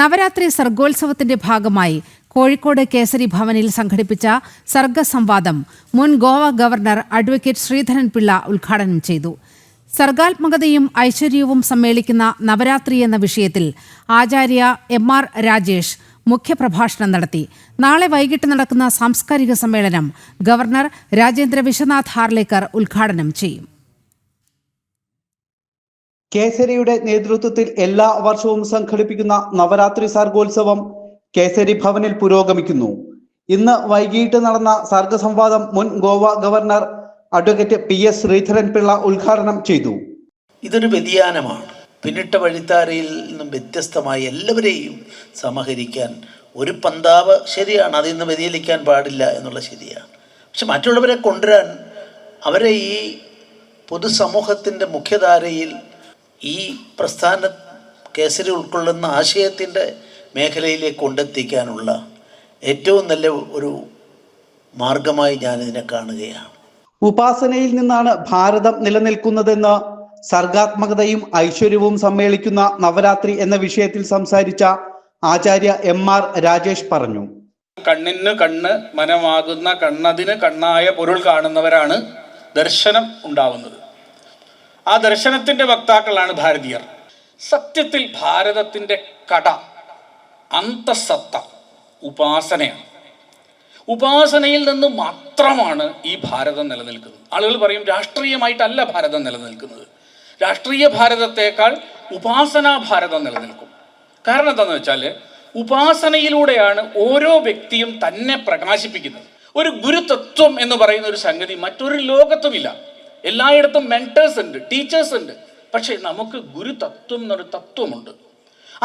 നവരാത്രി സർഗോത്സവത്തിന്റെ ഭാഗമായി കോഴിക്കോട് കേസരി ഭവനിൽ സംഘടിപ്പിച്ച സർഗസംവാദം മുൻ ഗോവ ഗവർണർ അഡ്വക്കേറ്റ് ശ്രീധരൻ പിള്ള ഉദ്ഘാടനം ചെയ്തു. സർഗാത്മകതയും ഐശ്വര്യവും സമ്മേളിക്കുന്ന നവരാത്രി എന്ന വിഷയത്തിൽ ആചാര്യ എം.ആർ. രാജേഷ് മുഖ്യപ്രഭാഷണം നടത്തി. നാളെ വൈകിട്ട് നടക്കുന്ന സാംസ്കാരിക സമ്മേളനം ഗവർണർ രാജേന്ദ്ര വിശ്വനാഥ് ഹാർലേക്കർ ഉദ്ഘാടനം ചെയ്യും. കേസരിയുടെ നേതൃത്വത്തിൽ എല്ലാ വർഷവും സംഘടിപ്പിക്കുന്ന നവരാത്രി സർഗോത്സവം കേസരി ഭവനിൽ പുരോഗമിക്കുന്നു. ഇന്ന് വൈകിട്ട് നടന്ന സർഗസംവാദം മുൻ Goa governor advocate P.S. Sreedharan Pillai ഉദ്ഘാടനം ചെയ്തു. ഇതൊരു വ്യതിയാനമാണ്. പിന്നിട്ട വഴിത്താരയിൽ നിന്നും വ്യത്യസ്തമായി എല്ലാവരെയും സമാഹരിക്കാൻ ഒരു പന്താവ് ശരിയാണ്, അതിൽ നിന്ന് വ്യതിചലിക്കാൻ പാടില്ല എന്നുള്ള ശരിയാണ്. പക്ഷെ മറ്റുള്ളവരെ കൊണ്ടുവരാൻ, അവരെ ഈ പൊതുസമൂഹത്തിൻ്റെ മുഖ്യധാരയിൽ ഈ പ്രസ്ഥാന കേസരി ഉൾക്കൊള്ളുന്ന ആശയത്തിൻ്റെ മേഖലയിലേക്ക് കൊണ്ടെത്തിക്കാനുള്ള ഏറ്റവും നല്ല ഒരു മാർഗമായി ഞാനിതിനെ കാണുകയാണ്. ഉപാസനയിൽ നിന്നാണ് ഭാരതം നിലനിൽക്കുന്നതെന്ന് സർഗാത്മകതയും ഐശ്വര്യവും സമ്മേളിക്കുന്ന നവരാത്രി എന്ന വിഷയത്തിൽ സംസാരിച്ച ആചാര്യ എം.ആർ. രാജേഷ് പറഞ്ഞു. കണ്ണിന് കണ്ണ്, മനമാകുന്ന കണ്ണതിന് കണ്ണായ പൊരുൾ കാണുന്നവരാണ് ദർശനം ഉണ്ടാവുന്നത്. ആ ദർശനത്തിന്റെ വക്താക്കളാണ് ഭാരതീയർ. സത്യത്തിൽ ഭാരതത്തിന്റെ കട, അന്തസത്ത ഉപാസനയാണ്. ഉപാസനയിൽ നിന്ന് മാത്രമാണ് ഈ ഭാരതം നിലനിൽക്കുന്നത്. ആളുകൾ പറയും രാഷ്ട്രീയമായിട്ടല്ല ഭാരതം നിലനിൽക്കുന്നത്. രാഷ്ട്രീയ ഭാരതത്തെക്കാൾ ഉപാസനാ ഭാരതം നിലനിൽക്കും. കാരണം എന്താണെന്ന് വെച്ചാൽ ഉപാസനയിലൂടെയാണ് ഓരോ വ്യക്തിയും തന്നെ പ്രകാശിപ്പിക്കുന്നത്. ഒരു ഗുരുതത്വം എന്ന് പറയുന്ന ഒരു സംഗതി മറ്റൊരു ലോകത്തുമില്ല. എല്ലായിടത്തും മെന്റേഴ്സ് ഉണ്ട്, ടീച്ചേഴ്സ് ഉണ്ട്. പക്ഷെ നമുക്ക് ഗുരുതത്വം എന്നൊരു തത്വമുണ്ട്.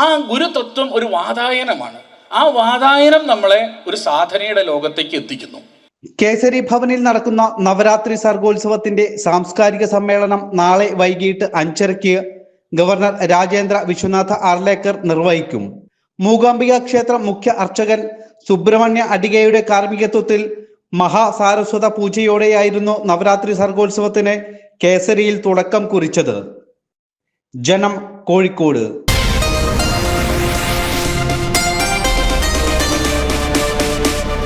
ആ ഗുരുതത്വം ഒരു വാതായനമാണ്. ആ വാതായനം നമ്മളെ ഒരു സാധനയുടെ ലോകത്തേക്ക് എത്തിക്കുന്നു. കേസരി ഭവനിൽ നടക്കുന്ന നവരാത്രി സർഗോത്സവത്തിന്റെ സാംസ്കാരിക സമ്മേളനം നാളെ വൈകിട്ട് 5:30 ഗവർണർ രാജേന്ദ്ര വിശ്വനാഥ് ഹാർലേക്കർ നിർവഹിക്കും. മൂകാംബിക ക്ഷേത്രം മുഖ്യ അർച്ചകൻ സുബ്രഹ്മണ്യ അടികയുടെ കാർമ്മികത്വത്തിൽ മഹാസാരസ്വത പൂജയോടെയായിരുന്നു നവരാത്രി സർഗോത്സവത്തിന് കേസരിയിൽ തുടക്കം കുറിച്ചത്. ജനം, കോഴിക്കോട്.